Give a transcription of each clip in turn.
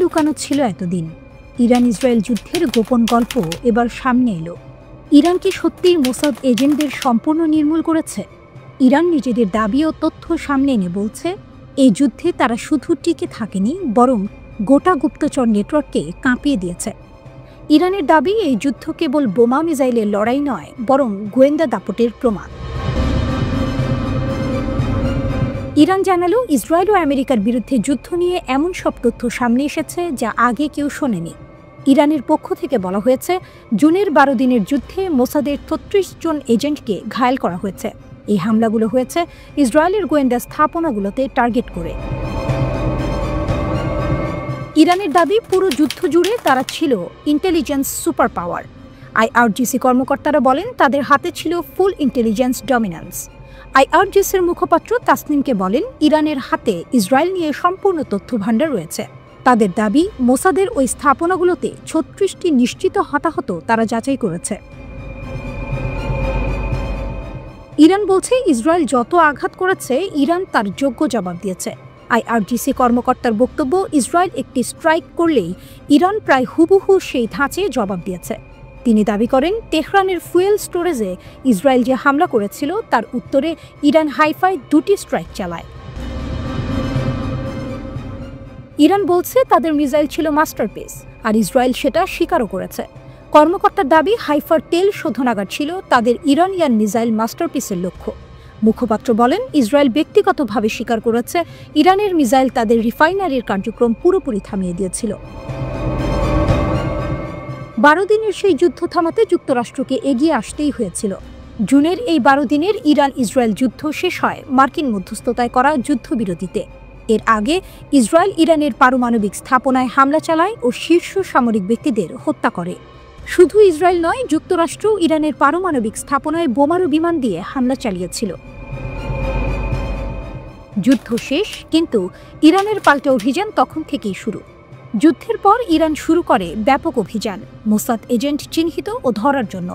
লুকানো ছিল এতদিন? ইরান ইসরায়েল যুদ্ধের গোপন গল্প এবার সামনে এলো। ইরান কি সত্যিই মোসাদ এজেন্টদের সম্পূর্ণ নির্মূল করেছে? ইরান নিজেদের দাবি ও তথ্য সামনে এনে বলছে, এই যুদ্ধে তারা শুধু টিকে থাকেনি, বরং গোটা গুপ্তচর নেটওয়ার্ককে কাঁপিয়ে দিয়েছে। ইরানের দাবি, এই যুদ্ধ কেবল বোমা মিসাইলের লড়াই নয়, বরং গোয়েন্দা দাপটের প্রমাণ। ইরান জানালো, ইসরায়েল ও আমেরিকার বিরুদ্ধে যুদ্ধ নিয়ে এমন সব তথ্য সামনে এসেছে যা আগে কেউ শোনেনি। ইরানের পক্ষ থেকে বলা হয়েছে, জুনের 12 দিনের যুদ্ধে মোসাদের 36 জন এজেন্টকে ঘায়েল করা হয়েছে। এই হামলাগুলো হয়েছে ইসরায়েলের গোয়েন্দা স্থাপনাগুলোতে টার্গেট করে। ইরানের দাবি, পুরো যুদ্ধ জুড়ে তারা ছিল ইন্টেলিজেন্স সুপার পাওয়ার। আইআরজিসি কর্মকর্তারা বলেন, তাদের হাতে ছিল ফুল ইন্টেলিজেন্স ডমিন্যান্স। আইআরজিসির মুখপাত্র তাসনিমকে বলেন, ইরানের হাতে ইসরায়েল নিয়ে সম্পূর্ণ তথ্য ভাণ্ডার রয়েছে। তাদের দাবি, মোসাদের ওই স্থাপনাগুলোতে 36টি নিশ্চিত হতাহত তারা যাচাই করেছে। ইরান বলছে, ইসরায়েল যত আঘাত করেছে, ইরান তার যোগ্য জবাব দিয়েছে। আইআরজিসি কর্মকর্তার বক্তব্য, ইসরায়েল একটি স্ট্রাইক করলেই ইরান প্রায় হুবহু সেই ধাঁচে জবাব দিয়েছে। তিনি দাবি করেন, তেহরানের ফুয়েল স্টোরেজে ইসরায়েল যে হামলা করেছিল তার উত্তরে ইরান হাইফায় 2টি স্ট্রাইক চালায়। ইরান বলছে, তাদের মিসাইল ছিল মাস্টারপিস, আর ইসরায়েল সেটা স্বীকারও করেছে। কর্মকর্তার দাবি, হাইফার তেল শোধনাগার ছিল তাদের ইরানিয়ান মিসাইল মাস্টারপিসের লক্ষ্য। মুখপাত্র বলেন, ইসরায়েল ব্যক্তিগতভাবে স্বীকার করেছে, ইরানের মিসাইল তাদের রিফাইনারির কার্যক্রম পুরোপুরি থামিয়ে দিয়েছিল। 12 দিনের সেই যুদ্ধ থামাতে যুক্তরাষ্ট্রকে এগিয়ে আসতেই হয়েছিল। জুনের এই 12 দিনের ইরান ইসরায়েল যুদ্ধ শেষ হয় মার্কিন মধ্যস্থতায় করা যুদ্ধবিরতিতে। এর আগে ইসরায়েল ইরানের পারমাণবিক স্থাপনায় হামলা চালায় ও শীর্ষ সামরিক ব্যক্তিদের হত্যা করে। শুধু ইসরায়েল নয়, যুক্তরাষ্ট্র ইরানের পারমাণবিক স্থাপনায় বোমারু বিমান দিয়ে হামলা চালিয়েছিল। যুদ্ধ শেষ, কিন্তু ইরানের পাল্টা অভিযান তখন থেকেই শুরু। যুদ্ধের পর ইরান শুরু করে ব্যাপক অভিযান, মোসাদ এজেন্ট চিহ্নিত ও ধরার জন্য।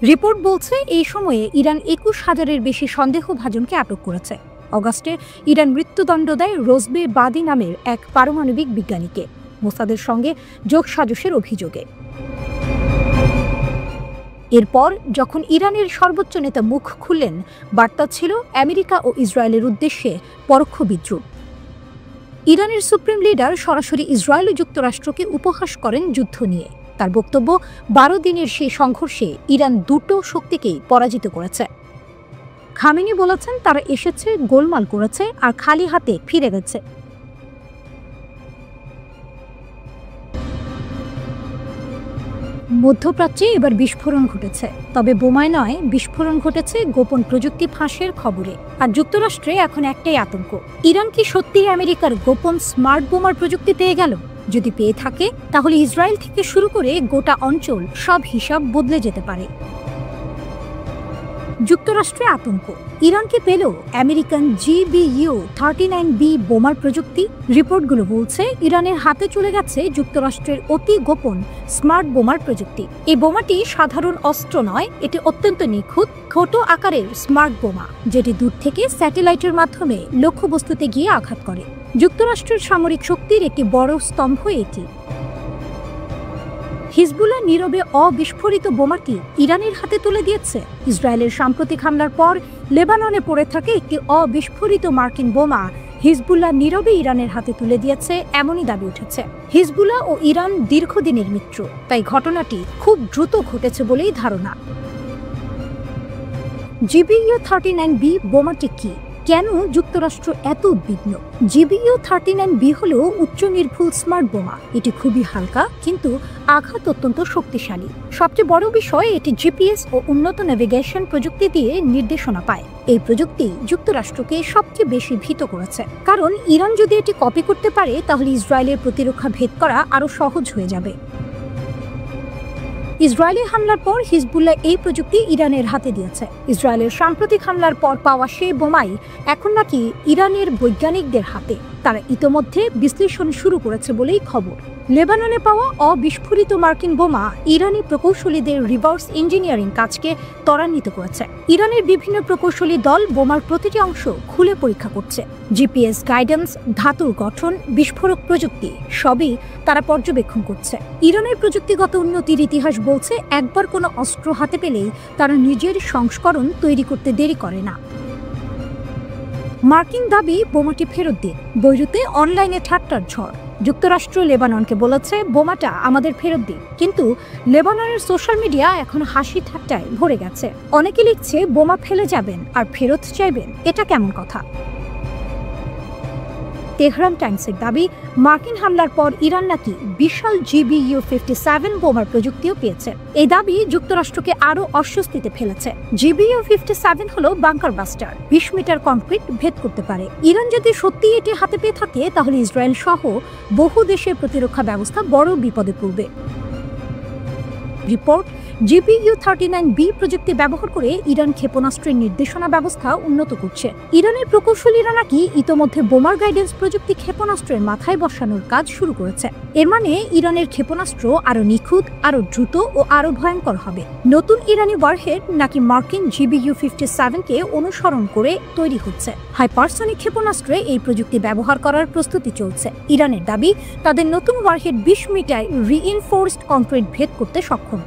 রিপোর্ট বলছে, এই সময়ে ইরান 21,000-এর বেশি সন্দেহভাজনকে আটক করেছে। অগাস্টে ইরান মৃত্যুদণ্ড দেয় রোজবে বাদি নামের এক পারমাণবিক বিজ্ঞানীকে, মোসাদের সঙ্গে যোগসাজশের অভিযোগে। এরপর যখন ইরানের সর্বোচ্চ নেতা মুখ খুললেন, বার্তা ছিল আমেরিকা ও ইসরায়েলের উদ্দেশ্যে পরোক্ষ বিদ্রুপ। ইরানের সুপ্রিম লিডার সরাসরি ইসরায়েল ও যুক্তরাষ্ট্রকে উপহাস করেন যুদ্ধ নিয়ে। তার বক্তব্য, 12 দিনের সেই সংঘর্ষে ইরান দুটো শক্তিকেই পরাজিত করেছে। খামেনি বলেছেন, তারা এসেছে, গোলমাল করেছে, আর খালি হাতে ফিরে গেছে। মধ্যপ্রাচ্যে এবার বিস্ফোরণ ঘটেছে, তবে বোমায় নয়, বিস্ফোরণ ঘটেছে গোপন প্রযুক্তি ফাঁসের খবরে। আর যুক্তরাষ্ট্রে এখন একটাই আতঙ্ক, ইরান কি সত্যিই আমেরিকার গোপন স্মার্ট বোমার প্রযুক্তি পেয়ে গেল? যদি পেয়ে থাকে, তাহলে ইসরায়েল থেকে শুরু করে গোটা অঞ্চল সব হিসাব বদলে যেতে পারে। যুক্তরাষ্ট্রে আতঙ্ক, ইরান কি পেল আমেরিকান GBU-39B বোমার প্রযুক্তি? রিপোর্টগুলো বলছে, ইরানের হাতে চলে গেছে যুক্তরাষ্ট্রের অতি গোপন স্মার্ট বোমার প্রযুক্তি। এই বোমাটি সাধারণ অস্ত্র নয়, এটি অত্যন্ত নিখুঁত, ছোট আকারের স্মার্ট বোমা, যেটি দূর থেকে স্যাটেলাইটের মাধ্যমে লক্ষ্যবস্তুতে গিয়ে আঘাত করে। যুক্তরাষ্ট্রের সামরিক শক্তির একটি বড় স্তম্ভ এটি। হিজবুল্লাহ নীরবে অবিস্ফোরিত বোমাটি ইরানের হাতে তুলে দিয়েছে। ইসরায়েলের সাম্প্রতিক হামলার পর লেবাননে পড়ে থাকে একটি অবিস্ফোরিত মার্কিন বোমা হিজবুল্লাহ নীরবে ইরানের হাতে তুলে দিয়েছে, এমনই দাবি উঠেছে। হিজবুল্লাহ ও ইরান দীর্ঘদিনের মিত্র, তাই ঘটনাটি খুব দ্রুত ঘটেছে বলেই ধারণা। GBU-39B বোমাটি কি? কেন যুক্তরাষ্ট্র এত উদ্বিগ্ন? GBU-39B হল উচ্চ নির্ভুল স্মার্ট বোমা। এটি খুবই হালকা, কিন্তু আঘাত অত্যন্ত শক্তিশালী। সবচেয়ে বড় বিষয়, এটি জিপিএস ও উন্নত নেভিগেশন প্রযুক্তি দিয়ে নির্দেশনা পায়। এই প্রযুক্তি যুক্তরাষ্ট্রকে সবচেয়ে বেশি ভীত করেছে, কারণ ইরান যদি এটি কপি করতে পারে, তাহলে ইসরায়েলের প্রতিরক্ষা ভেদ করা আরও সহজ হয়ে যাবে। ইসরায়েলি হামলার পর হিজবুল্লাহ এই প্রযুক্তি ইরানের হাতে দিয়েছে। ইসরায়েলের সাম্প্রতিক হামলার পর পাওয়া সেই বোমাই এখন নাকি ইরানের বৈজ্ঞানিকদের হাতে। তারা ইতোমধ্যে বিশ্লেষণ শুরু করেছে বলেই খবর। লেবাননে পাওয়া অবিস্ফোরিত মার্কিন বোমা ইরানি প্রকৌশলীদের রিভার্স ইঞ্জিনিয়ারিং কাজকে ত্বরান্বিত করেছে। ইরানের বিভিন্ন প্রকৌশলী দল বোমার প্রতিটি অংশ খুলে পরীক্ষা করছে। জিপিএস গাইডেন্স, ধাতুর গঠন, বিস্ফোরক প্রযুক্তি সবই তারা পর্যবেক্ষণ করছে। ইরানের প্রযুক্তিগত উন্নতির ইতিহাস বলছে, একবার কোনো অস্ত্র হাতে পেলেই তারা নিজের সংস্করণ তৈরি করতে দেরি করে না। মার্কিন দাবি বোমাটি ফেরত দিন। বৈরুতে অনলাইনে ঠাট্টার ঝড়। যুক্তরাষ্ট্র লেবাননকে বলেছে বোমাটা আমাদের ফেরত দিন, কিন্তু লেবাননের সোশ্যাল মিডিয়া এখন হাসি ঠাট্টায় ভরে গেছে। অনেকে লিখছে বোমা ফেলে যাবেন আর ফেরত চাইবেন, এটা কেমন কথা। তেহরান টাইমসের দাবি, মার্কিন হামলার পর ইরান নাকি বিশাল GBU-57 বোমার প্রযুক্তিও পেয়েছে। এই দাবি যুক্তরাষ্ট্রকে আরও অস্বস্তিতে ফেলেছে। GBU-57 হলো বাংকার বাস্টার, 20 মিটার কংক্রিট ভেদ করতে পারে। ইরান যদি সত্যি এটি হাতে পেয়ে থাকে, তাহলে ইসরায়েল সহ বহু দেশের প্রতিরক্ষা ব্যবস্থা বড় বিপদে পড়বে। রিপোর্ট, GBU-39B প্রযুক্তি ব্যবহার করে ইরান ক্ষেপণাস্ত্রের নির্দেশনা ব্যবস্থা উন্নত করছে। ইরানের প্রকৌশলীরা নাকি ইতোমধ্যে বোমার গাইডেন্স প্রযুক্তি ক্ষেপণাস্ত্রের মাথায় বসানোর কাজ শুরু করেছে। এর মানে ইরানের ক্ষেপণাস্ত্র আরও নিখুঁত, আরও দ্রুত ও আরও ভয়ঙ্কর হবে। নতুন ইরানি ওয়ারহেড নাকি মার্কিন GBU-57কে অনুসরণ করে তৈরি হচ্ছে। হাইপারসনিক ক্ষেপণাস্ত্রে এই প্রযুক্তি ব্যবহার করার প্রস্তুতি চলছে। ইরানের দাবি, তাদের নতুন ওয়ারহেড 20 মিটার রিইনফোর্সড কংক্রিট ভেদ করতে সক্ষম।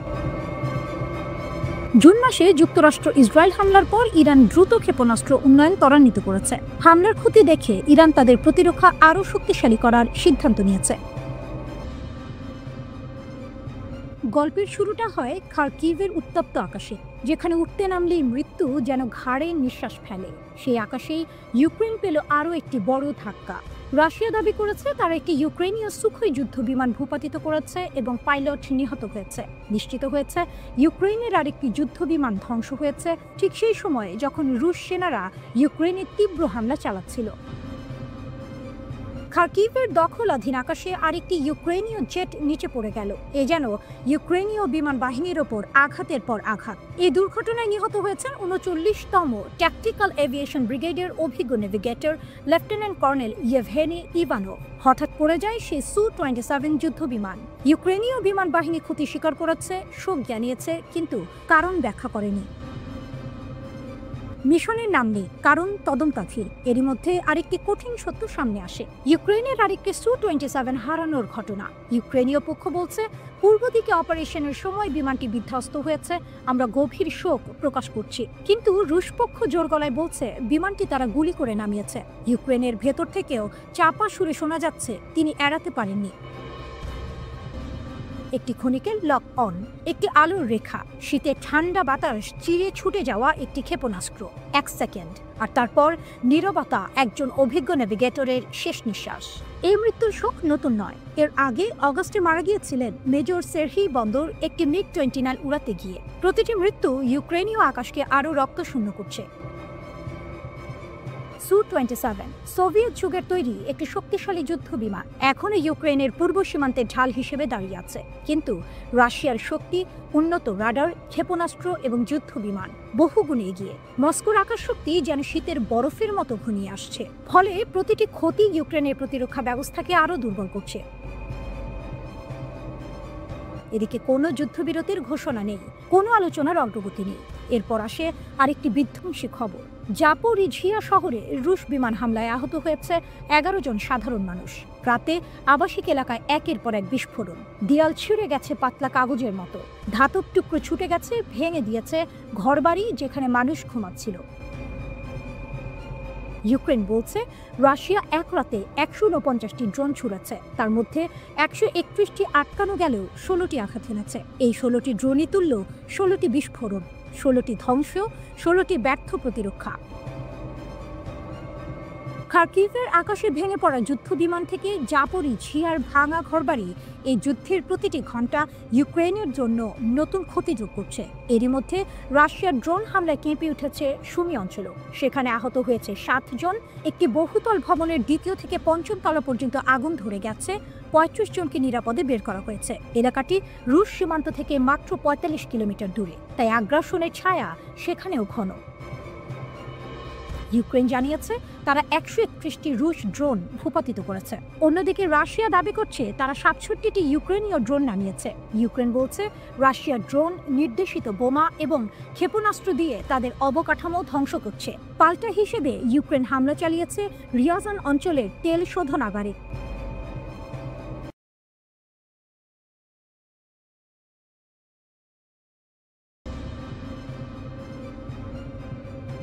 জুন মাসে যুক্তরাষ্ট্র ইসরায়েল হামলার পর ইরান দ্রুত ক্ষেপণাস্ত্র উন্নয়ন ত্বরান্বিত করেছে। হামলার ক্ষতি দেখে ইরান তাদের প্রতিরক্ষা আরও শক্তিশালী করার সিদ্ধান্ত নিয়েছে। গল্পের শুরুটা হয় খার্কিভের উত্তপ্ত আকাশে, যেখানে উঠতে নামলেই মৃত্যু যেন ঘাড়ে নিঃশ্বাস ফেলে। সেই আকাশেই ইউক্রেন পেল আরও একটি বড় ধাক্কা। রাশিয়া দাবি করেছে তারা একটি ইউক্রেনীয় সুখোই যুদ্ধ বিমান ভূপাতিত করেছে এবং পাইলট নিহত হয়েছে। নিশ্চিত হয়েছে ইউক্রেনের আরেকটি যুদ্ধ বিমান ধ্বংস হয়েছে, ঠিক সেই সময়ে যখন রুশ সেনারা ইউক্রেনে তীব্র হামলা চালাচ্ছিল। খার্কিভের দখলাধীন আকাশে আরেকটি ইউক্রেনীয় জেট নিচে পড়ে গেল। এ যেন ইউক্রেনীয় বিমান বাহিনীর ওপর আঘাতের পর আঘাত। এই দুর্ঘটনায় নিহত হয়েছেন 39তম ট্যাকটিক্যাল এভিয়েশন ব্রিগেডের অভিজ্ঞ নেভিগেটর লেফটেন্যান্ট কর্নেল ইয়েভহেনি ইভানোভ। হঠাৎ পড়ে যায় সেই Su-27 যুদ্ধ বিমান। ইউক্রেনীয় বিমান বাহিনী ক্ষতি স্বীকার করেছে, শোক জানিয়েছে, কিন্তু কারণ ব্যাখ্যা করেনি। মিশনের নাম নেই, কারণ তদন্তাধীন। এরই মধ্যে আরেকটি কঠিন সত্য সামনে আসে, ইউক্রেনের আরেকটি Su-27 হারানোর ঘটনা। ইউক্রেনীয় পক্ষ বলছে, পূর্ব দিকে অপারেশনের সময় বিমানটি বিধ্বস্ত হয়েছে, আমরা গভীর শোক প্রকাশ করছি। কিন্তু রুশ পক্ষ জোর গলায় বলছে বিমানটি তারা গুলি করে নামিয়েছে। ইউক্রেনের ভেতর থেকেও চাপা সুরে শোনা যাচ্ছে তিনি এড়াতে পারেননি। একটি ক্ষণিকের লক অন, একটি আলোর রেখা, শীতে ঠান্ডা বাতাস চিরে ছুটে যাওয়া একটি ক্ষেপণাস্ত্র, 1 সেকেন্ড, আর তারপর নীরবতা, একজন অভিজ্ঞ নেভিগেটরের শেষ নিঃশ্বাস। এই মৃত্যুর শোক নতুন নয়। এর আগে অগস্টে মারা গিয়েছিলেন মেজর সেরহি বন্দর একটি MiG-29 উড়াতে গিয়ে। প্রতিটি মৃত্যু ইউক্রেনীয় আকাশকে আরও রক্তশূন্য করছে। Su-27 সোভিয়েত যুগের তৈরি একটি শক্তিশালী যুদ্ধ বিমান, এখনও ইউক্রেনের পূর্ব সীমান্তে ঢাল হিসেবে দাঁড়িয়ে আছে। কিন্তু রাশিয়ার শক্তি, উন্নত রাডার, ক্ষেপণাস্ত্র এবং যুদ্ধ বিমান বহুগুণে এগিয়ে। মস্কোর আকাশ শক্তি যেন শীতের বরফের মতো ঘনিয়ে আসছে। ফলে প্রতিটি ক্ষতি ইউক্রেনের প্রতিরক্ষা ব্যবস্থাকে আরও দুর্বল করছে। এদিকে কোনো যুদ্ধবিরতির ঘোষণা নেই, কোনো আলোচনার অগ্রগতি নেই। এরপর আসে আরেকটি বিধ্বংসী খবর, জাপোরিঝিয়া শহরে রুশ বিমান হামলায় আহত হয়েছে 11 জন সাধারণ মানুষ। রাতে আবাসিক এলাকায় একের পর এক বিস্ফোরণ, দেয়াল ছিঁড়ে গেছে পাতলা কাগজের মতো, ধাতব টুকরো ছুটে গেছে, ভেঙে দিয়েছে ঘরবাড়ি যেখানে মানুষ ঘুমাচ্ছিল। ইউক্রেন বলছে রাশিয়া এক রাতে 149টি ড্রোন ছুড়েছে, তার মধ্যে 131টি আটকানো গেলেও 16টি আঘাত এনেছে। এই 16টি ড্রোনই তুলল 16টি বিস্ফোরণ, 16টি ধ্বংস, 16টি ব্যর্থ প্রতিরক্ষা। খার্কিভের আকাশে ভেঙে পড়া যুদ্ধ বিমান থেকে জাপোরিঝিয়ার ভাঙা ঘরবাড়ি, এই যুদ্ধের প্রতিটি ঘণ্টা ইউক্রেনের জন্য নতুন ক্ষতি যোগ করছে। এরই মধ্যে রাশিয়ার ড্রোন হামলায় কেঁপে উঠেছে সুমি অঞ্চলও। সেখানে আহত হয়েছে 7 জন। একটি বহুতল ভবনের 2য় থেকে 5ম তলা পর্যন্ত আগুন ধরে গেছে, 35 জনকে নিরাপদে বের করা হয়েছে। এলাকাটি রুশ সীমান্ত থেকে মাত্র 45 কিলোমিটার দূরে, তাই আগ্রাসনের ছায়া সেখানেও ঘন। ইউক্রেন জানিয়েছে তারা 131টি রুশ ড্রোন ভূপাতিত করেছে। অন্যদিকে রাশিয়া দাবি করছে তারা 67টি ইউক্রেনীয় ড্রোন নামিয়েছে। ইউক্রেন বলছে রাশিয়ার ড্রোন নির্দেশিত বোমা এবং ক্ষেপণাস্ত্র দিয়ে তাদের অবকাঠামো ধ্বংস করছে। পাল্টা হিসেবে ইউক্রেন হামলা চালিয়েছে রিয়াজান অঞ্চলের তেল শোধনাগারে।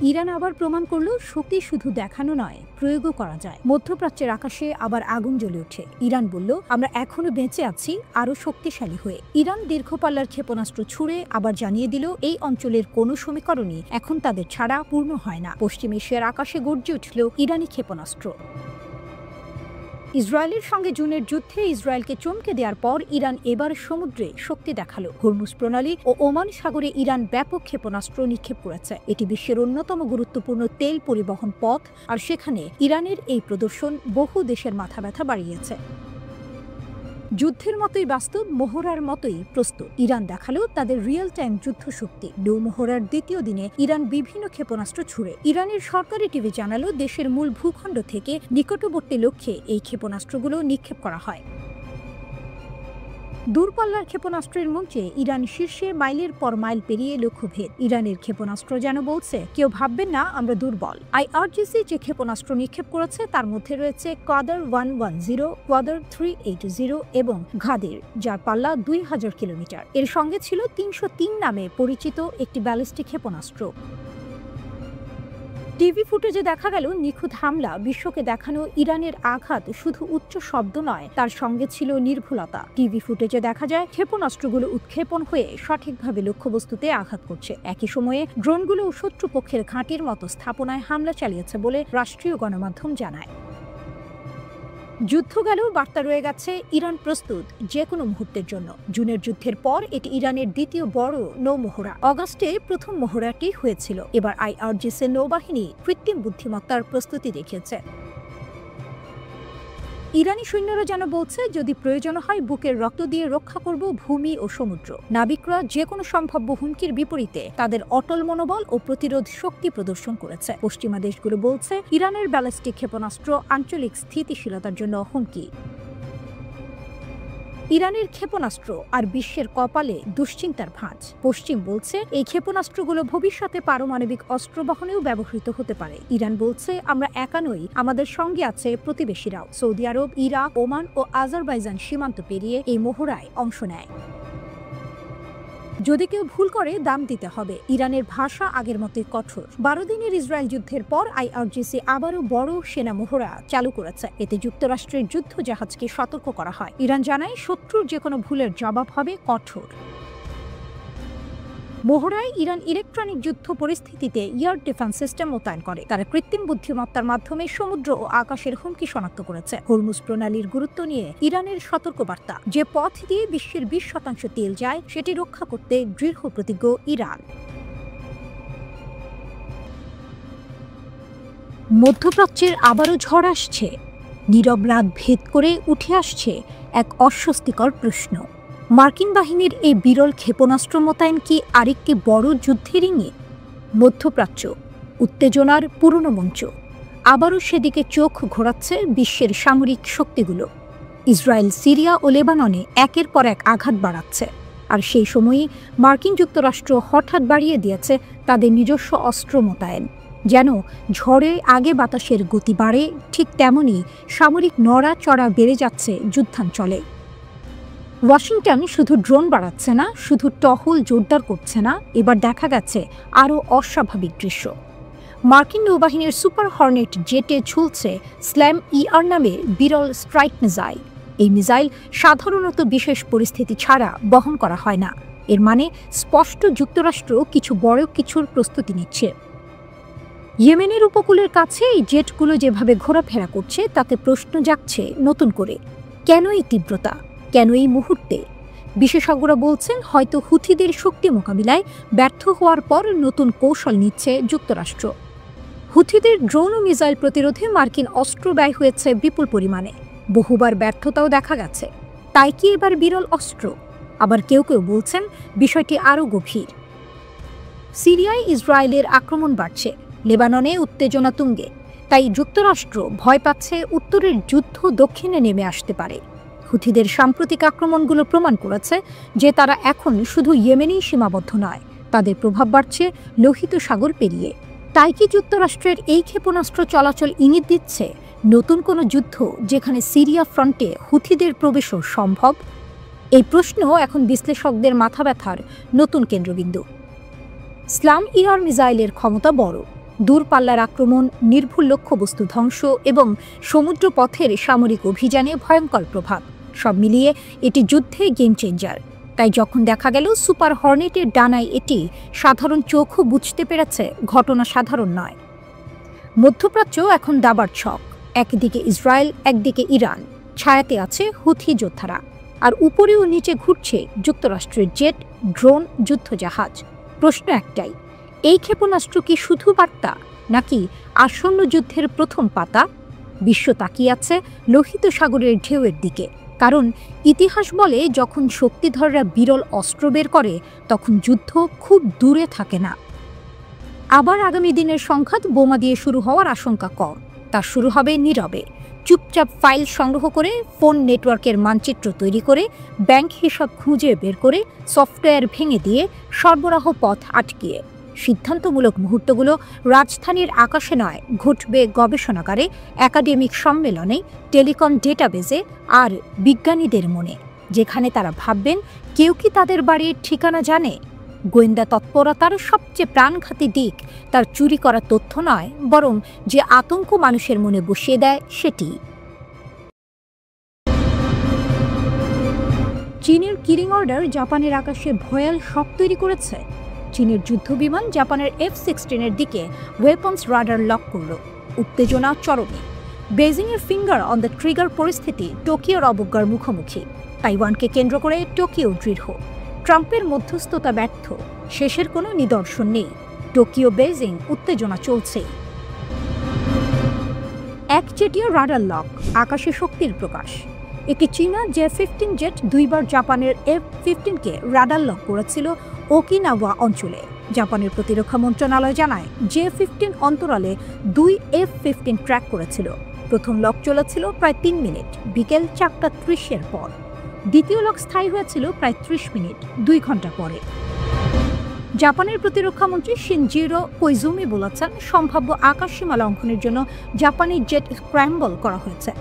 ইরান আবার প্রমাণ করল শক্তি শুধু দেখানো নয়, প্রয়োগও করা যায়। মধ্যপ্রাচ্যের আকাশে আবার আগুন জ্বলে ওঠে। ইরান বলল, আমরা এখনো বেঁচে আছি, আরও শক্তিশালী হয়ে। ইরান দীর্ঘপাল্লার ক্ষেপণাস্ত্র ছুড়ে আবার জানিয়ে দিল এই অঞ্চলের কোনো সমীকরণই এখন তাদের ছাড়া পূর্ণ হয় না। পশ্চিম এশিয়ার আকাশে গর্জে উঠল ইরানি ক্ষেপণাস্ত্র। ইসরায়েলের সঙ্গে জুনের যুদ্ধে ইসরায়েলকে চমকে দেওয়ার পর ইরান এবার সমুদ্রে শক্তি দেখালো। হরমুজ প্রণালী ও ওমান সাগরে ইরান ব্যাপক ক্ষেপণাস্ত্র নিক্ষেপ করেছে। এটি বিশ্বের অন্যতম গুরুত্বপূর্ণ তেল পরিবহন পথ, আর সেখানে ইরানের এই প্রদর্শন বহু দেশের মাথা ব্যথা বাড়িয়েছে। যুদ্ধের মতোই বাস্তব, মহড়ার মতোই প্রস্তুত। ইরান দেখালো তাদের রিয়েল টাইম যুদ্ধ শক্তি। নৌ মহড়ার দ্বিতীয় দিনে ইরান বিভিন্ন ক্ষেপণাস্ত্র ছুড়ে। ইরানের সরকারি টিভি জানালো দেশের মূল ভূখণ্ড থেকে নিকটবর্তী লক্ষ্যে এই ক্ষেপণাস্ত্রগুলো নিক্ষেপ করা হয়। দূরপাল্লার ক্ষেপণাস্ত্রের মঞ্চে ইরান শীর্ষে মাইলের পর মাইল পেরিয়ে লক্ষ্যভেদ। ইরানের ক্ষেপণাস্ত্র যেন বলছে, কেউ ভাববেন না আমরা দুর্বল। আইআরজিসি যে ক্ষেপণাস্ত্র নিক্ষেপ করেছে তার মধ্যে রয়েছে কাদার 110, কাদার 380 এবং ঘাদের, যার পাল্লা 2000 কিলোমিটার। এর সঙ্গে ছিল 303 নামে পরিচিত একটি ব্যালিস্টিক ক্ষেপণাস্ত্র। টিভি ফুটেজে দেখা গেল নিখুঁত হামলা, বিশ্বকে দেখানো ইরানের আঘাত শুধু উচ্চ শব্দ নয়, তার সঙ্গে ছিল নির্ভুলতা। টিভি ফুটেজে দেখা যায় ক্ষেপণাস্ত্রগুলো উৎক্ষেপণ হয়ে সঠিকভাবে লক্ষ্যবস্তুতে আঘাত করছে। একই সময়ে ড্রোনগুলো শত্রুপক্ষের ঘাঁটির মতো স্থাপনায় হামলা চালিয়েছে বলে রাষ্ট্রীয় গণমাধ্যম জানায়। যুদ্ধ গেল, বার্তা রয়ে গেছে ইরান প্রস্তুত যে কোনো মুহূর্তের জন্য। জুনের যুদ্ধের পর এটি ইরানের দ্বিতীয় বড় নৌ মহড়া। অগাস্টে প্রথম মহড়াটি হয়েছিল। এবার আইআরজিসি নৌবাহিনী কৃত্রিম বুদ্ধিমত্তার প্রস্তুতি দেখিয়েছে। ইরানি সৈন্যরা যেন বলছে, যদি প্রয়োজন হয় বুকের রক্ত দিয়ে রক্ষা করব ভূমি ও সমুদ্র। নাবিকরা যে কোনো সম্ভাব্য হুমকির বিপরীতে তাদের অটল মনোবল ও প্রতিরোধ শক্তি প্রদর্শন করেছে। পশ্চিমা দেশগুলো বলছে ইরানের ব্যালিস্টিক ক্ষেপণাস্ত্র আঞ্চলিক স্থিতিশীলতার জন্য হুমকি। ইরানের ক্ষেপণাস্ত্র আর বিশ্বের কপালে দুশ্চিন্তার ভাঁজ। পশ্চিম বলছে এই ক্ষেপণাস্ত্রগুলো ভবিষ্যতে পারমাণবিক অস্ত্র বহনেও ব্যবহৃত হতে পারে। ইরান বলছে আমরা একা নই, আমাদের সঙ্গে আছে প্রতিবেশীরাও। সৌদি আরব, ইরাক, ওমান ও আজারবাইজান সীমান্ত পেরিয়ে এই মহড়ায় অংশ নেয়। যদি কেউ ভুল করে দাম দিতে হবে। ইরানের ভাষা আগের মতোই কঠোর। 12 দিনের ইসরায়েল যুদ্ধের পর আইআরজিসি আবারও বড় সেনা মহড়া চালু করেছে। এতে যুক্তরাষ্ট্রের যুদ্ধ জাহাজকে সতর্ক করা হয়। ইরান জানায় শত্রুর যে কোনো ভুলের জবাব হবে কঠোর। মহড়ায় ইরান ইলেকট্রনিক যুদ্ধ পরিস্থিতিতে এয়ার ডিফেন্স সিস্টেম মোতায়েন করে। তারা কৃত্রিম বুদ্ধিমত্তার মাধ্যমে সমুদ্র ও আকাশের হুমকি শনাক্ত করেছে। হরমুজ প্রণালীর গুরুত্ব নিয়ে ইরানের সতর্কবার্তা, যে পথ দিয়ে বিশ্বের 20% তেল যায় সেটি রক্ষা করতে দৃঢ় প্রতিজ্ঞ ইরান। মধ্যপ্রাচ্যের আবারও ঝড় আসছে। নীরব রাত ভেদ করে উঠে আসছে এক অস্বস্তিকর প্রশ্ন। মার্কিন বাহিনীর এই বিরল ক্ষেপণাস্ত্র মোতায়েন কি আরেকটি বড় যুদ্ধের ইঙ্গিত? মধ্যপ্রাচ্য উত্তেজনার পুরনো মঞ্চ, আবারও সেদিকে চোখ ঘোরাচ্ছে বিশ্বের সামরিক শক্তিগুলো। ইসরায়েল, সিরিয়া ও লেবাননে একের পর এক আঘাত বাড়াচ্ছে, আর সেই সময়ই মার্কিন যুক্তরাষ্ট্র হঠাৎ বাড়িয়ে দিয়েছে তাদের নিজস্ব অস্ত্র মোতায়েন। যেন ঝড়ে আগে বাতাসের গতি বাড়ে, ঠিক তেমনই সামরিক নড়াচড়া বেড়ে যাচ্ছে যুদ্ধাঞ্চলে। ওয়াশিংটন শুধু ড্রোন বাড়াচ্ছে না, শুধু টহল জোরদার করছে না, এবার দেখা গেছে আরও অস্বাভাবিক দৃশ্য। মার্কিন নৌবাহিনীর সুপার হর্নেট জেটে ঝুলছে স্ল্যাম ER নামে বিরল স্ট্রাইক মিসাইল। এই মিসাইল সাধারণত বিশেষ পরিস্থিতি ছাড়া বহন করা হয় না। এর মানে স্পষ্ট যুক্তরাষ্ট্র কিছু বড় কিছুর প্রস্তুতি নিচ্ছে। ইয়েমেনের উপকূলের কাছে এই জেটগুলো যেভাবে ঘোরাফেরা করছে তাতে প্রশ্ন জাগছে নতুন করে, কেন এই তীব্রতা, কেন এই মুহূর্তে? বিশেষজ্ঞরা বলছেন হয়তো হুথিদের শক্তি মোকাবিলায় ব্যর্থ হওয়ার পর নতুন কৌশল নিচ্ছে যুক্তরাষ্ট্র। হুথিদের ড্রোন ও মিসাইল প্রতিরোধে মার্কিন অস্ত্র ব্যয় হয়েছে বিপুল পরিমাণে, বহুবার ব্যর্থতাও দেখা গেছে। তাই কি এবার বিরল অস্ত্র? আবার কেউ কেউ বলছেন বিষয়টি আরও গভীর। সিরিয়ায় ইসরায়েলের আক্রমণ বাড়ছে, লেবাননে উত্তেজনা তুঙ্গে। তাই যুক্তরাষ্ট্র ভয় পাচ্ছে উত্তরের যুদ্ধ দক্ষিণে নেমে আসতে পারে। হুথিদের সাম্প্রতিক আক্রমণগুলো প্রমাণ করেছে যে তারা এখন শুধু ইয়েমেনেই সীমাবদ্ধ নয়, তাদের প্রভাব বাড়ছে লোহিত সাগর পেরিয়ে। তাই কি যুক্তরাষ্ট্রের এই ক্ষেপণাস্ত্র চলাচল ইঙ্গিত দিচ্ছে নতুন কোনো যুদ্ধ, যেখানে সিরিয়া ফ্রন্টে হুথিদের প্রবেশও সম্ভব? এই প্রশ্ন এখন বিশ্লেষকদের মাথা ব্যথার নতুন কেন্দ্রবিন্দু। স্লাম ইয়ার মিসাইলের ক্ষমতা বড়, দূরপাল্লার আক্রমণ, নির্ভুল লক্ষ্যবস্তু ধ্বংস এবং সমুদ্রপথের সামরিক অভিযানে ভয়ঙ্কর প্রভাব, সব মিলিয়ে এটি যুদ্ধে গেম চেঞ্জার। তাই যখন দেখা গেল সুপার হর্নেটের ডানায় এটি সাধারণ চোখও বুঝতে পেরেছে ঘটনা সাধারণ নয়। মধ্যপ্রাচ্য এখন দাবার ছক, একদিকে ইসরায়েল, একদিকে ইরান, ছায়াতে আছে হুথি যোদ্ধারা, আর উপরে ও নিচে ঘুরছে যুক্তরাষ্ট্রের জেট, ড্রোন, যুদ্ধজাহাজ। প্রশ্ন একটাই, এই ক্ষেপণাস্ত্র কি শুধু বার্তা, নাকি আসন্ন যুদ্ধের প্রথম পাতা? বিশ্ব তাকিয়ে আছে লোহিত সাগরের ঢেউয়ের দিকে, কারণ ইতিহাস বলে যখন শক্তিধররা বিরল অস্ত্র বের করে তখন যুদ্ধ খুব দূরে থাকে না। আবার আগামী দিনের সংঘাত বোমা দিয়ে শুরু হওয়ার আশঙ্কা কম, তা শুরু হবে নীরবে, চুপচাপ ফাইল সংগ্রহ করে, ফোন নেটওয়ার্কের মানচিত্র তৈরি করে, ব্যাংক হিসাব খুঁজে বের করে, সফটওয়্যার ভেঙে দিয়ে, সরবরাহ পথ আটকিয়ে। সিদ্ধান্তমূলক মুহূর্তগুলো রাজধানীর আকাশে নয়, ঘটবে গবেষণাগারে, একাডেমিক সম্মেলনে, টেলিকম ডেটাবেজে আর বিজ্ঞানীদের মনে, যেখানে তারা ভাববেন কেউ কি তাদের বাড়ির ঠিকানা জানে। গোয়েন্দা তৎপরতার সবচেয়ে প্রাণঘাতী দিক তার চুরি করা তথ্য নয়, বরং যে আতঙ্ক মানুষের মনে বসিয়ে দেয় সেটি। চীনের কিলিং অর্ডার জাপানের আকাশে ভয়াল শক তৈরি করেছে। চীনের যুদ্ধবিমান জাপানের F-16 দিকে ওয়েপন্স রাডার লক করল। উত্তেজনা চরমে। বেজিংয়ের ফিঙ্গার অন দ্য ট্রিগার পরিস্থিতি টোকিওর অবজ্ঞার মুখোমুখি। তাইওয়ানকে কেন্দ্র করে টোকিও দৃঢ়। ট্রাম্পের মধ্যস্থতা ব্যর্থ, শেষের কোনো নিদর্শন নেই। টোকিও বেজিং উত্তেজনা চলছে। একচেটিয়া রাডার লক, আকাশে শক্তির প্রকাশ। একটি চীনা J-15 জেট দুইবার জাপানের F-15কে রাডার লক করেছিল ওকিনাওয়া অঞ্চলে। জাপানের প্রতিরক্ষা মন্ত্রণালয় জানায় J-15 অন্তরালে 2 F-15 ট্র্যাক করেছিল। প্রথম লক চলেছিল প্রায় 3 মিনিট, বিকেল 4:30 পর। দ্বিতীয় লক স্থায়ী হয়েছিল প্রায় 30 মিনিট, 2 ঘন্টা পরে। জাপানের প্রতিরক্ষামন্ত্রী শিনজিরো কোইজুমি বলেছেন সম্ভাব্য আকাশসীমা লঙ্ঘনের জন্য জাপানি জেট স্ক্র্যাম্বল করা হয়েছে।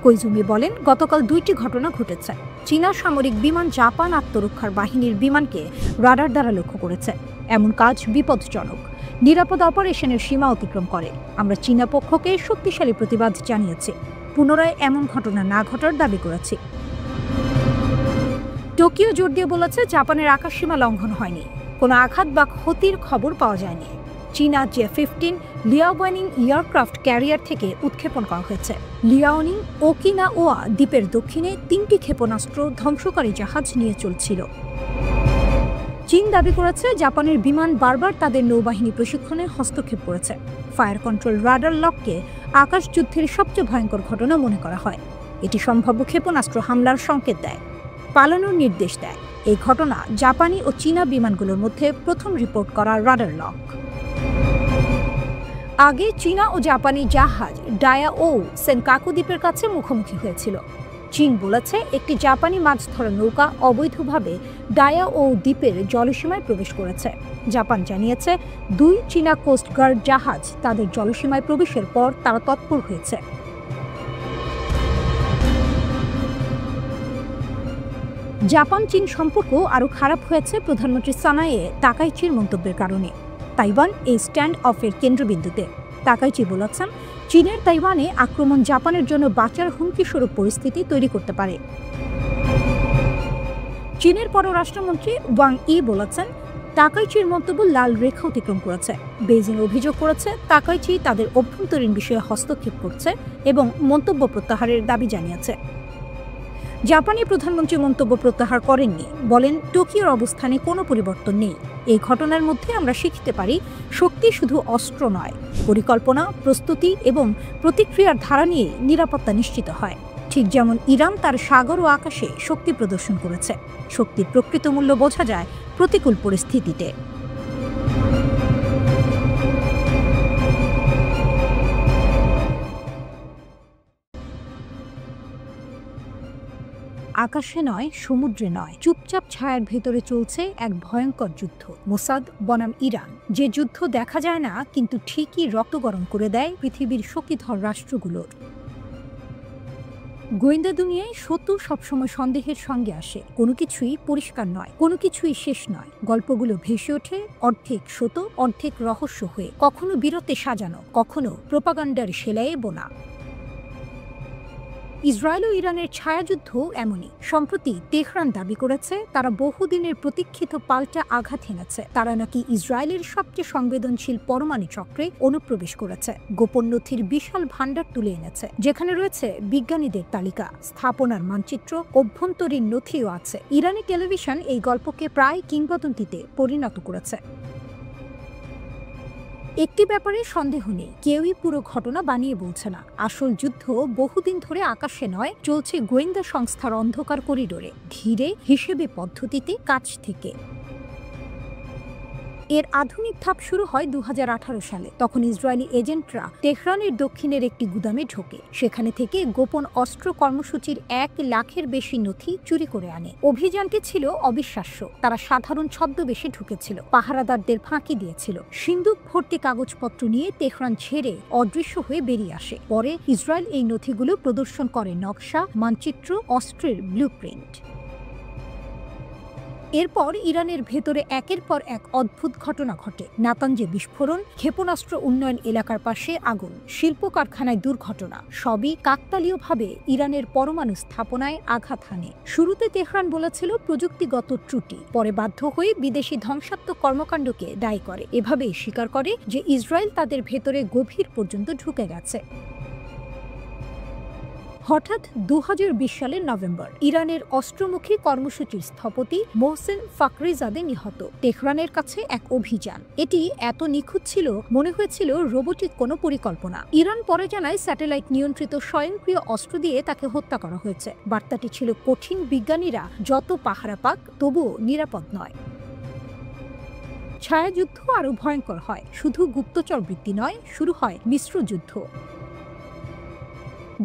কোইজুমি বলেন গতকাল 2টি ঘটনা ঘটেছে। চীনা সামরিক বিমান জাপান আত্মরক্ষার বাহিনীর বিমানকে রাডার দ্বারা লক্ষ্য করেছে। এমন কাজ বিপজ্জনক, নিরাপদ অপারেশনের সীমা অতিক্রম করে। আমরা চীনা পক্ষকে শক্তিশালী প্রতিবাদ জানিয়েছি, পুনরায় এমন ঘটনা না ঘটার দাবি করেছি। টোকিও জোর দিয়ে বলেছে জাপানের আকাশসীমা লঙ্ঘন হয়নি, কোনো আঘাত বা ক্ষতির খবর পাওয়া যায়নি। চীনা J-15 লিয়াওনিং এয়ারক্রাফট ক্যারিয়ার থেকে উৎক্ষেপণ করা হয়েছে। লিয়াওনিং ওকিনাওয়া দ্বীপের দক্ষিণে 3টি ক্ষেপণাস্ত্র ধ্বংসকারী জাহাজ নিয়ে চলছিল। চীন দাবি করেছে জাপানের বিমান বারবার তাদের নৌবাহিনী প্রশিক্ষণে হস্তক্ষেপ করেছে। ফায়ার কন্ট্রোল রাডার লককে আকাশ যুদ্ধের সবচেয়ে ভয়ঙ্কর ঘটনা মনে করা হয়। এটি সম্ভাব্য ক্ষেপণাস্ত্র হামলার সংকেত দেয়, পালানোর নির্দেশ দেয়। এই ঘটনা জাপানি ও চীনা বিমানগুলোর মধ্যে প্রথম রিপোর্ট করা রাডার লক। আগে চীনা ও জাপানি জাহাজ ডায়াও সেনকাকু দ্বীপের কাছে মুখোমুখি হয়েছিল। চীন বলেছে একটি জাপানি মাছ ধরা নৌকা অবৈধভাবে ডায়াও দ্বীপের জলসীমায় প্রবেশ করেছে। জাপান জানিয়েছে 2 চীনা কোস্টগার্ড জাহাজ তাদের জলসীমায় প্রবেশের পর তারা তৎপর হয়েছে। জাপান চীন সম্পর্ক আরও খারাপ হয়েছে প্রধানমন্ত্রী সানায়ে তাকাইচির মন্তব্যের কারণে। তাইওয়ান এই স্ট্যান্ড অফের কেন্দ্রবিন্দুতে। তাকাইচি বলেছেন চীনের তাইওয়ানে আক্রমণ জাপানের জন্য বাঁচার হুমকিস্বরূপ পরিস্থিতি তৈরি করতে পারে। চীনের পররাষ্ট্রমন্ত্রী ওয়াং ই বলেছেন তাকাইচির মন্তব্য লাল রেখা অতিক্রম করেছে। বেইজিং অভিযোগ করেছে তাকাইচি তাদের অভ্যন্তরীণ বিষয়ে হস্তক্ষেপ করছে এবং মন্তব্য প্রত্যাহারের দাবি জানিয়েছে। জাপানি প্রধানমন্ত্রী মন্তব্য প্রত্যাহার করেননি, বলেন টোকিওর অবস্থানে কোনো পরিবর্তন নেই। এই ঘটনার মধ্যে আমরা শিখতে পারি শক্তি শুধু অস্ত্র নয়, পরিকল্পনা, প্রস্তুতি এবং প্রতিক্রিয়ার ধারা নিয়ে নিরাপত্তা নিশ্চিত হয়। ঠিক যেমন ইরান তার সাগর ও আকাশে শক্তি প্রদর্শন করেছে। শক্তির প্রকৃত মূল্য বোঝা যায় প্রতিকূল পরিস্থিতিতে। আকাশে নয়, সমুদ্রে নয়, চুপচাপ ছায়ার ভেতরে চলছে এক ভয়ঙ্কর যুদ্ধ। মোসাদ বনাম ইরান, যে যুদ্ধ দেখা যায় না কিন্তু ঠিকই রক্ত গরম করে দেয় পৃথিবীর শক্তিধর রাষ্ট্রগুলোর। গোয়েন্দা দুনিয়ায় সত্য সবসময় সন্দেহের সঙ্গে আসে। কোনো কিছুই পরিষ্কার নয়, কোনো কিছুই শেষ নয়। গল্পগুলো ভেসে ওঠে অর্ধেক সত্য অর্ধেক রহস্য হয়ে, কখনো বীরত্বে সাজানো, কখনো প্রোপাগান্ডার সেলাইয়ে বোনা। ইসরায়েল ও ইরানের ছায়াযুদ্ধ এমনই। সম্প্রতি তেহরান দাবি করেছে তারা বহুদিনের প্রতীক্ষিত পাল্টা আঘাত হেনেছে। তারা নাকি ইসরায়েলের সবচেয়ে সংবেদনশীল পরমাণু চক্রে অনুপ্রবেশ করেছে। গোপন নথির বিশাল ভাণ্ডার তুলে এনেছে, যেখানে রয়েছে বিজ্ঞানীদের তালিকা, স্থাপনার মানচিত্র, অভ্যন্তরীণ নথিও আছে। ইরানি টেলিভিশন এই গল্পকে প্রায় কিংবদন্তিতে পরিণত করেছে। একটি ব্যাপারে সন্দেহ নেই, কেউই পুরো ঘটনা বানিয়ে বলছে না। আসল যুদ্ধ বহুদিন ধরে আকাশে নয়, চলছে গোয়েন্দা সংস্থার অন্ধকার করিডোরে, ধীরে, হিসেবে পদ্ধতিতে, কাছ থেকে। এর আধুনিক ধাপ শুরু হয় 2018 সালে। তখন ইসরায়েলি এজেন্টরা তেহরানের দক্ষিণের একটি গুদামে ঢোকে। সেখানে থেকে গোপন অস্ত্র কর্মসূচির 1 লাখের বেশি নথি চুরি করে আনে। অভিযানটি ছিল অবিশ্বাস্য। তারা সাধারণ ছদ্মবেশে ঢুকেছিল, পাহারাদারদের ফাঁকি দিয়েছিল, সিন্দুক ভর্তি কাগজপত্র নিয়ে তেহরান ছেড়ে অদৃশ্য হয়ে বেরিয়ে আসে। পরে ইসরায়েল এই নথিগুলো প্রদর্শন করে নকশা, মানচিত্র, অস্ত্রের ব্লুপ্রিন্ট। এরপর ইরানের ভেতরে একের পর এক অদ্ভুত ঘটনা ঘটে। নাতাঞ্জে বিস্ফোরণ, ক্ষেপণাস্ত্র উন্নয়ন এলাকার পাশে আগুন, শিল্প কারখানায় দুর্ঘটনা, সবই কাকতালীয়ভাবে ইরানের পরমাণু স্থাপনায় আঘাত হানে। শুরুতে তেহরান বলেছিল প্রযুক্তিগত ত্রুটি, পরে বাধ্য হয়ে বিদেশি ধ্বংসাত্মক কর্মকাণ্ডকে দায়ী করে। এভাবেই স্বীকার করে যে ইসরায়েল তাদের ভেতরে গভীর পর্যন্ত ঢুকে গেছে। হঠাৎ 2020 সালের নভেম্বর, ইরানের অস্ত্রমুখী কর্মসূচির স্থপতি মোহসেন ফাকরিজাদে নিহত। তেহরানের কাছে এক অভিযান। এটি এত নিখুঁত ছিল, মনে হয়েছিল রোবোটিক কোনো পরিকল্পনা। ইরান পরে জানায় স্যাটেলাইট নিয়ন্ত্রিত স্বয়ংক্রিয় অস্ত্র দিয়ে তাকে হত্যা করা হয়েছে। বার্তাটি ছিল কঠিন, বিজ্ঞানীরা যত পাহারা পাক তবুও নিরাপদ নয়। ছায়াযুদ্ধ আরও ভয়ঙ্কর হয়। শুধু গুপ্তচর বৃত্তি নয়, শুরু হয় মিশ্র যুদ্ধ।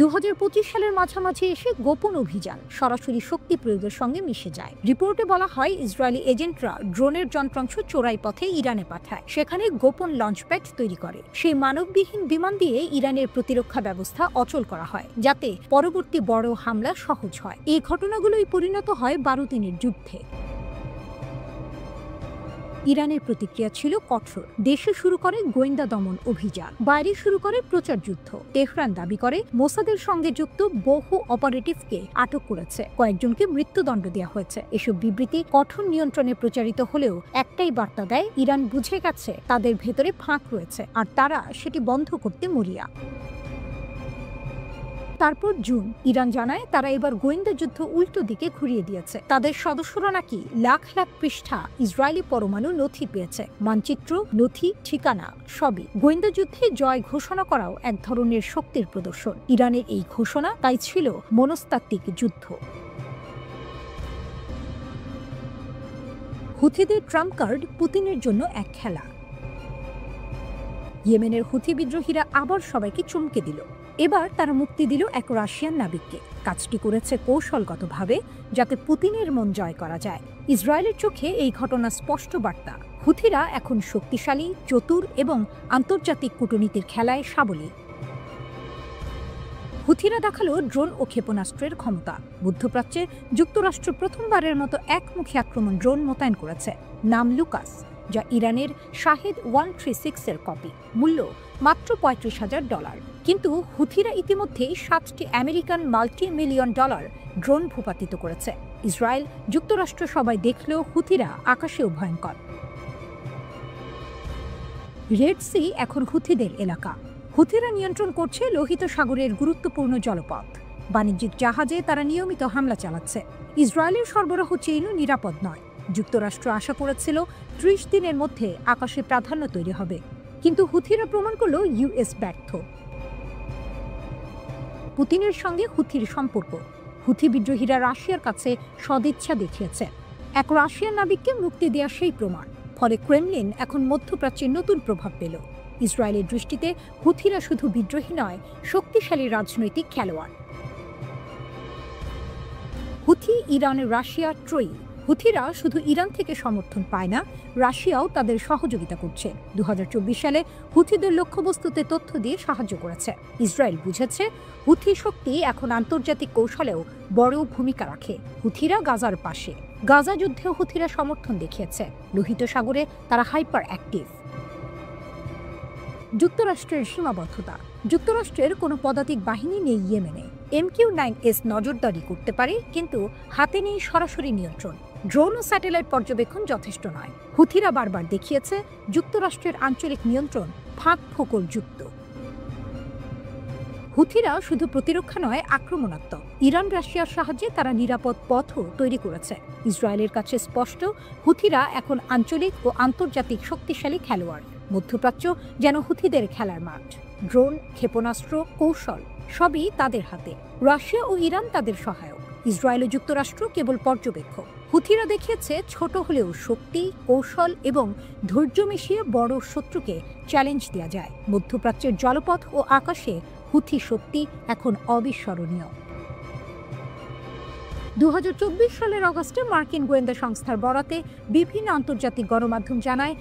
2025 সালের মাঝামাঝি এসে গোপন অভিযান সরাসরি শক্তি প্রয়োগের সঙ্গে মিশে যায়। রিপোর্টে বলা হয় ইসরায়েলি এজেন্টরা ড্রোনের যন্ত্রাংশ চোরাই পথে ইরানে পাঠায়, সেখানে গোপন লঞ্চপ্যাড তৈরি করে। সেই মানববিহীন বিমান দিয়ে ইরানের প্রতিরক্ষা ব্যবস্থা অচল করা হয়, যাতে পরবর্তী বড় হামলা সহজ হয়। এই ঘটনাগুলোই পরিণত হয় 12 দিনের যুদ্ধে। ইরানের প্রতিক্রিয়া ছিল কঠোর। দেশে শুরু করে গোয়েন্দা দমন অভিযান, বাইরে শুরু করে প্রচার যুদ্ধ। তেহরান দাবি করে মোসাদের সঙ্গে যুক্ত বহু অপারেটিভকে আটক করেছে, কয়েকজনকে মৃত্যুদণ্ড দেওয়া হয়েছে। এসব বিবৃতি কঠোর নিয়ন্ত্রণে প্রচারিত হলেও একটাই বার্তা দেয়, ইরান বুঝে গেছে তাদের ভেতরে ফাঁক রয়েছে আর তারা সেটি বন্ধ করতে মরিয়া। তারপর জুন, ইরান জানায় তারা এবার গোয়েন্দা যুদ্ধ উল্টো দিকে ঘুরিয়ে দিয়েছে। তাদের সদস্যরা নাকি লাখ লাখ পৃষ্ঠা ইসরায়েলি পরমাণু নথি পেয়েছে, মানচিত্র, নথি, ঠিকানা, সবই। গোয়েন্দা যুদ্ধে জয় ঘোষণা করাও এক ধরনের শক্তির প্রদর্শন। ইরানের এই ঘোষণা তাই ছিল মনস্তাত্ত্বিক যুদ্ধ। হুথিদের ট্রাম্প কার্ড পুতিনের জন্য এক খেলা। ইয়েমেনের হুথি বিদ্রোহীরা আবার সবাইকে চমকে দিল। এবার তারা মুক্তি দিল এক রাশিয়ান নাবিককে। কাজটি করেছে কৌশলগতভাবে, যাতে পুতিনের মন জয় করা যায়। ইসরায়েলের চোখে এই ঘটনা স্পষ্ট বার্তা, হুথিরা এখন শক্তিশালী, চতুর এবং আন্তর্জাতিক কূটনীতির খেলায় সাবলীল। হুথিরা দেখালো ড্রোন ও ক্ষেপণাস্ত্রের ক্ষমতা। মধ্যপ্রাচ্যে যুক্তরাষ্ট্র প্রথমবারের মতো একমুখী আক্রমণ ড্রোন মোতায়েন করেছে, নাম লুকাস, যা ইরানের শাহেদ 136 এর কপি। মূল্য মাত্র $35,000। কিন্তু হুথিরা ইতিমধ্যে 7টি আমেরিকান মাল্টি-মিলিয়ন ডলার ড্রোন ভূপাতিত করেছে। ইসরায়েল, যুক্তরাষ্ট্র সবাই দেখলেও হুথিরা আকাশেও ভয়ঙ্কর। রেড সি এখন হুথিদের এলাকা। হুথিরা নিয়ন্ত্রণ করছে লোহিত সাগরের গুরুত্বপূর্ণ জলপথ। বাণিজ্যিক জাহাজে তারা নিয়মিত হামলা চালাচ্ছে। ইসরায়েলের সরবরাহ চেইনও নিরাপদ নয়। যুক্তরাষ্ট্র আশা করেছিল 30 দিনের মধ্যে আকাশে প্রাধান্য তৈরি হবে, কিন্তু হুথিরা প্রমাণ করল ইউএস ব্যর্থ। পুতিনের সঙ্গে হুথির সম্পর্ক। হুথি বিদ্রোহীরা রাশিয়ার কাছে সদিচ্ছা দেখিয়েছে। এক রাশিয়ান নাবিককে মুক্তি দেওয়া সেই প্রমাণ। ফলে ক্রেমলিন এখন মধ্যপ্রাচ্যে নতুন প্রভাব পেল। ইসরায়েলের দৃষ্টিতে হুথিরা শুধু বিদ্রোহী নয়, শক্তিশালী রাজনৈতিক খেলোয়াড়। হুথি, ইরান, রাশিয়া ত্রয়ী। হুথিরা শুধু ইরান থেকে সমর্থন পায় না, রাশিয়াও তাদের সহযোগিতা করছে। 2024 সালে হুথিদের লক্ষ্যবস্তুতে তথ্য দিয়ে সাহায্য করেছে। ইসরায়েল বুঝেছে হুথি শক্তি এখন আন্তর্জাতিক কৌশলেও বড় ভূমিকা রাখে। হুথিরা গাজার পাশে, গাজা যুদ্ধেও হুথিরা সমর্থন দেখিয়েছে। লোহিত সাগরে তারা হাইপার অ্যাক্টিভ। যুক্তরাষ্ট্রের সীমাবদ্ধতা। যুক্তরাষ্ট্রের কোনো পদাতিক বাহিনী নেই ইয়েমেনে। MQ-9S নজরদারি করতে পারে, কিন্তু হাতে নেই সরাসরি নিয়ন্ত্রণ। ড্রোন ও স্যাটেলাইট পর্যবেক্ষণ যথেষ্ট নয়। হুথিরা বারবার দেখিয়েছে যুক্তরাষ্ট্রের আঞ্চলিক নিয়ন্ত্রণ ফাঁক-ফোকর যুক্ত। হুথিরা শুধু প্রতিরক্ষা নয়, আক্রমণাত্মক। ইরান, রাশিয়ার সাহায্যে তারা নিরাপদ পথও তৈরি করেছে। ইসরায়েলের কাছে স্পষ্ট, হুথিরা এখন আঞ্চলিক ও আন্তর্জাতিক শক্তিশালী খেলোয়াড়। মধ্যপ্রাচ্য যেন হুথিদের খেলার মাঠ। ড্রোন, ক্ষেপণাস্ত্র, কৌশল সবই তাদের হাতে। রাশিয়া ও ইরান তাদের সহায়ক। ইসরায়েল ও যুক্তরাষ্ট্র কেবল পর্যবেক্ষক। হুথিরা দেখিয়েছে ছোট হলেও শক্তি, কৌশল এবং ধৈর্য মিশিয়ে বড় শত্রুকে চ্যালেঞ্জ দেওয়া যায়। মধ্যপ্রাচ্যের জলপথ ও আকাশে হুথি শক্তি এখন অবিস্মরণীয়। 2024 সালের অগস্টে মার্কিন গোয়েন্দা সংস্থার বরাতে বিভিন্ন আন্তর্জাতিক গণমাধ্যম জানায়,